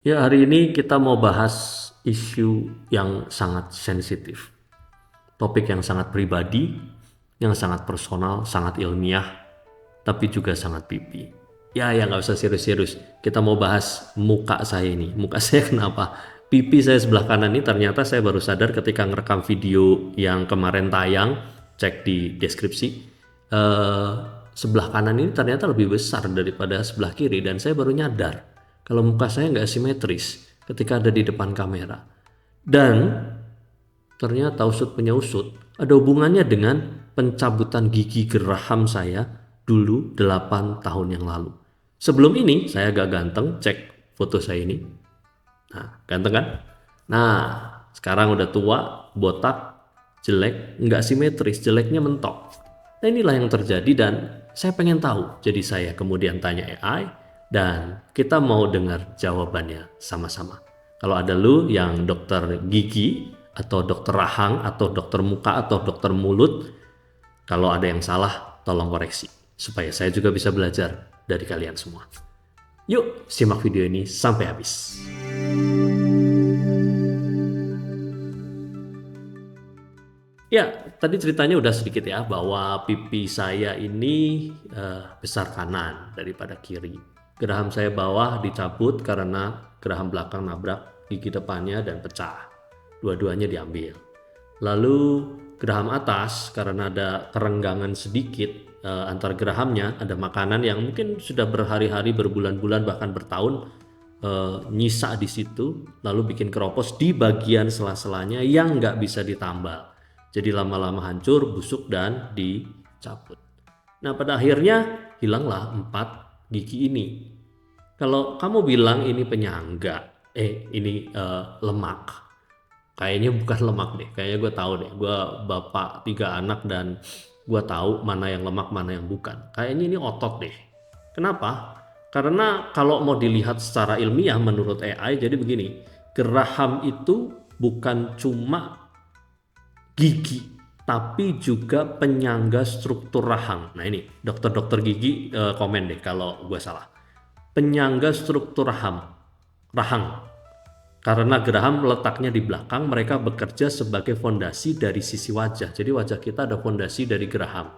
Ya, hari ini kita mau bahas isu yang sangat sensitif. Topik yang sangat pribadi, yang sangat personal, sangat ilmiah, tapi juga sangat pipi. Ya, nggak usah serius-serius. Kita mau bahas muka saya ini. Muka saya kenapa? Pipi saya sebelah kanan ini ternyata saya baru sadar ketika ngerekam video yang kemarin tayang, cek di deskripsi. Eh, Sebelah kanan ini ternyata lebih besar daripada sebelah kiri dan saya baru nyadar kalau muka saya nggak simetris ketika ada di depan kamera. Dan ternyata usut punya usut ada hubungannya dengan pencabutan gigi geraham saya dulu 8 tahun yang lalu. Sebelum ini saya agak ganteng, cek foto saya ini. Nah, ganteng kan? Nah, sekarang udah tua, botak, jelek, nggak simetris, jeleknya mentok. Nah, inilah yang terjadi dan saya pengen tahu. Jadi saya kemudian tanya AI dan kita mau dengar jawabannya sama-sama. Kalau ada lu yang dokter gigi atau dokter rahang atau dokter muka atau dokter mulut, kalau ada yang salah tolong koreksi supaya saya juga bisa belajar dari kalian semua. Yuk simak video ini sampai habis. Ya, tadi ceritanya udah sedikit ya bahwa pipi saya ini besar kanan daripada kiri. Geraham saya bawah dicabut karena geraham belakang nabrak gigi depannya dan pecah. Dua-duanya diambil. Lalu geraham atas karena ada kerenggangan sedikit antar gerahamnya, ada makanan yang mungkin sudah berhari-hari, berbulan-bulan bahkan bertahun nyisa di situ, lalu bikin keropos di bagian sela-selanya yang nggak bisa ditambal. Jadi lama-lama hancur, busuk dan dicabut. Nah, pada akhirnya hilanglah 4 gigi ini. Kalau kamu bilang ini penyangga, ini lemak, kayaknya bukan lemak deh. Kayaknya gue tahu deh. Gue bapak 3 anak dan gue tahu mana yang lemak, mana yang bukan. Kayaknya ini otot deh. Kenapa? Karena kalau mau dilihat secara ilmiah menurut AI, jadi begini, geraham itu bukan cuma gigi, tapi juga penyangga struktur rahang. Nah ini, dokter-dokter gigi komen deh kalau gue salah. Penyangga struktur rahang. Karena geraham letaknya di belakang, mereka bekerja sebagai fondasi dari sisi wajah. Jadi wajah kita ada fondasi dari geraham.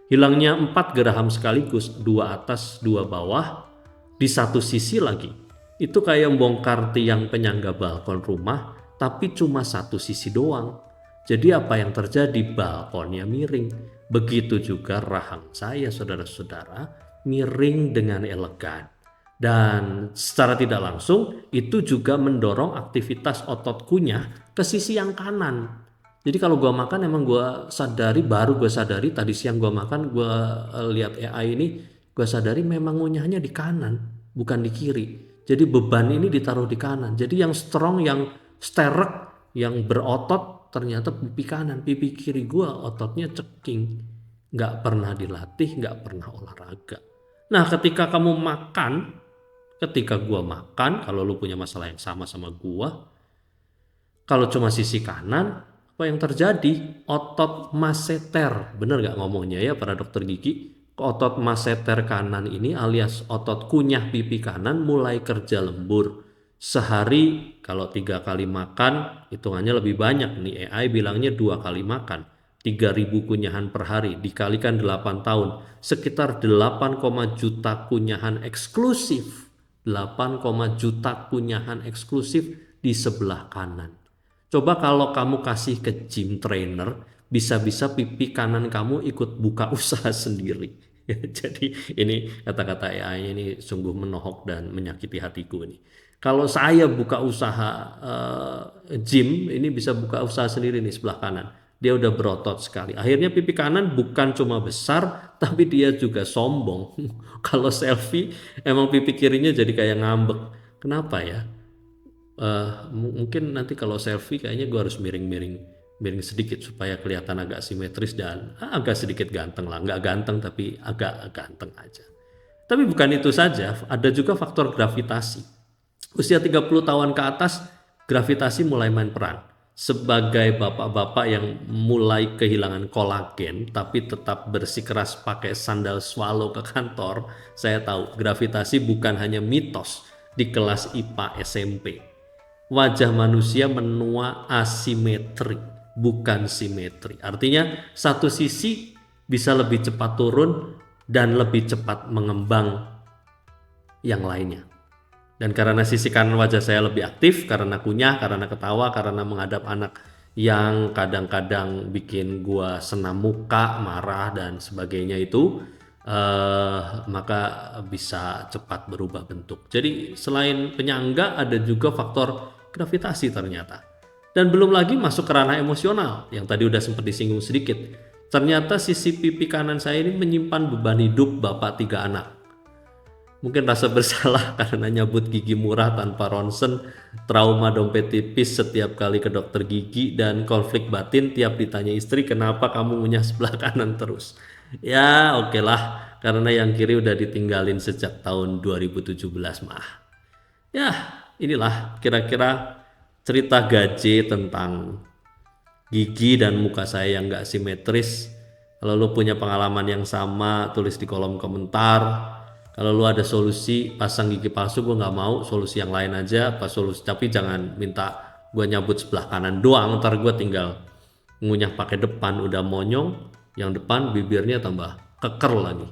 Hilangnya 4 geraham sekaligus, 2 atas, 2 bawah, di satu sisi lagi. Itu kayak bongkar tiang penyangga balkon rumah, tapi cuma satu sisi doang. Jadi apa yang terjadi? Balkonnya miring. Begitu juga rahang saya, saudara-saudara, miring dengan elegan. Dan secara tidak langsung itu juga mendorong aktivitas otot kunyah ke sisi yang kanan. Jadi kalau gua makan emang baru gue sadari tadi siang gua makan, gua lihat AI ini, gua sadari memang ngunyahnya di kanan, bukan di kiri. Jadi beban ini ditaruh di kanan. Jadi yang strong, yang sterek, yang berotot ternyata pipi kanan. Pipi kiri gua ototnya ceking, nggak pernah dilatih, nggak pernah olahraga. Nah, ketika gua makan, kalau lu punya masalah yang sama gua, kalau cuma sisi kanan, apa yang terjadi? Otot masseter, bener nggak ngomongnya ya para dokter gigi? Otot masseter kanan ini alias otot kunyah pipi kanan mulai kerja lembur. Sehari kalau 3 kali makan, hitungannya lebih banyak nih. AI bilangnya 2 kali makan. 3.000 kunyahan per hari dikalikan 8 tahun. Sekitar 8, juta kunyahan eksklusif. 8, juta kunyahan eksklusif di sebelah kanan. Coba kalau kamu kasih ke gym trainer, bisa-bisa pipi kanan kamu ikut buka usaha sendiri. Jadi ini kata-kata AI ini sungguh menohok dan menyakiti hatiku ini. Kalau saya buka usaha gym, ini bisa buka usaha sendiri nih sebelah kanan. Dia udah berotot sekali. Akhirnya pipi kanan bukan cuma besar, tapi dia juga sombong. Kalau selfie, emang pipi kirinya jadi kayak ngambek. Kenapa ya? Mungkin nanti kalau selfie kayaknya gue harus miring sedikit supaya kelihatan agak simetris dan agak sedikit ganteng lah. Nggak ganteng tapi agak ganteng aja. Tapi bukan itu saja, ada juga faktor gravitasi. Usia 30 tahun ke atas, gravitasi mulai main peran. Sebagai bapak-bapak yang mulai kehilangan kolagen tapi tetap bersikeras pakai sandal swallow ke kantor, saya tahu gravitasi bukan hanya mitos. di kelas IPA SMP. Wajah manusia menua asimetri, bukan simetri. Artinya satu sisi bisa lebih cepat turun dan lebih cepat mengembang yang lainnya. Dan karena sisi kanan wajah saya lebih aktif, karena kunyah, karena ketawa, karena menghadap anak yang kadang-kadang bikin gua senam muka, marah dan sebagainya itu, maka bisa cepat berubah bentuk. Jadi selain penyangga ada juga faktor gravitasi ternyata. Dan belum lagi masuk ke ranah emosional yang tadi udah sempat disinggung sedikit. Ternyata sisi pipi kanan saya ini menyimpan beban hidup bapak 3 anak. Mungkin rasa bersalah karena nyabut gigi murah tanpa ronsen, trauma dompet tipis setiap kali ke dokter gigi, dan konflik batin tiap ditanya istri kenapa kamu ngunyah sebelah kanan terus. Ya oke lah, karena yang kiri udah ditinggalin sejak tahun 2017 mah. Ya inilah kira-kira cerita gaje tentang gigi dan muka saya yang gak simetris. Kalau lu punya pengalaman yang sama, tulis di kolom komentar. Kalau lu ada solusi pasang gigi palsu, gue nggak mau, solusi yang lain aja. Pas solusi, tapi jangan minta gue nyabut sebelah kanan doang, ntar gue tinggal ngunyah pakai depan udah monyong, yang depan bibirnya tambah keker lagi,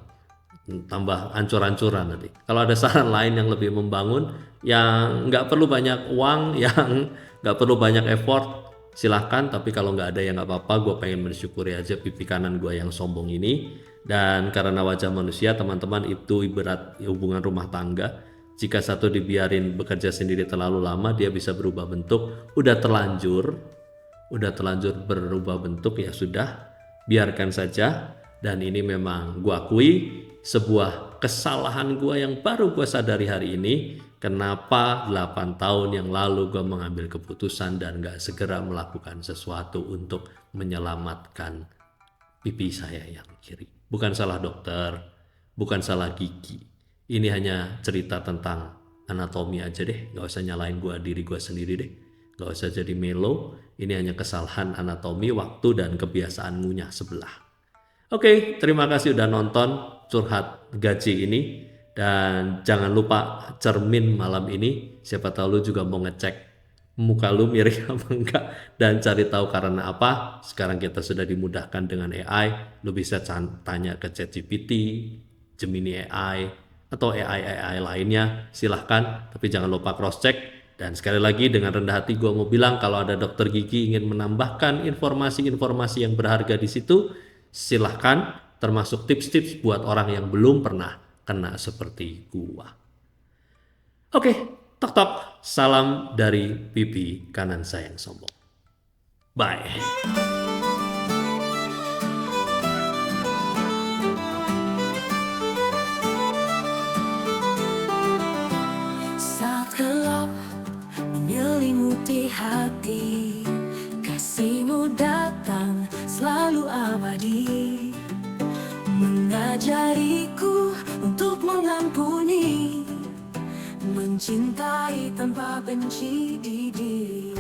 tambah ancur-ancuran nanti. Kalau ada saran lain yang lebih membangun, yang nggak perlu banyak uang, yang nggak perlu banyak effort, silahkan. Tapi kalau nggak ada ya nggak apa-apa, gue pengen mensyukuri aja pipi kanan gue yang sombong ini. Dan karena wajah manusia teman-teman itu ibarat hubungan rumah tangga. Jika satu dibiarin bekerja sendiri terlalu lama, dia bisa berubah bentuk. Udah terlanjur berubah bentuk, ya sudah, biarkan saja. Dan ini memang gue akui sebuah kesalahan gue yang baru gue sadari hari ini. Kenapa 8 tahun yang lalu gue mengambil keputusan dan gak segera melakukan sesuatu untuk menyelamatkan pipi saya yang kiri. Bukan salah dokter, bukan salah gigi. Ini hanya cerita tentang anatomi aja deh. Gak usah nyalain diri gue sendiri deh. Gak usah jadi melo. Ini hanya kesalahan anatomi, waktu, dan kebiasaan ngunyah sebelah. Oke, terima kasih udah nonton curhat gaji ini. Dan jangan lupa cermin malam ini. Siapa tahu lu juga mau ngecek muka lu miring apa enggak, dan cari tahu karena apa. Sekarang kita sudah dimudahkan dengan AI. Lu bisa tanya ke ChatGPT, Gemini AI, atau AI lainnya, silahkan. Tapi jangan lupa cross check. Dan sekali lagi dengan rendah hati gue mau bilang, kalau ada dokter gigi ingin menambahkan informasi-informasi yang berharga di situ, silahkan, termasuk tips-tips buat orang yang belum pernah kena seperti gua. Oke, tok-tok, salam dari pipi kanan saya yang sombong. Bye. Saat gelap menyelimuti hati, kasihmu datang selalu abadi, mengajariku untuk mengampuni, mencintai tanpa benci di diri.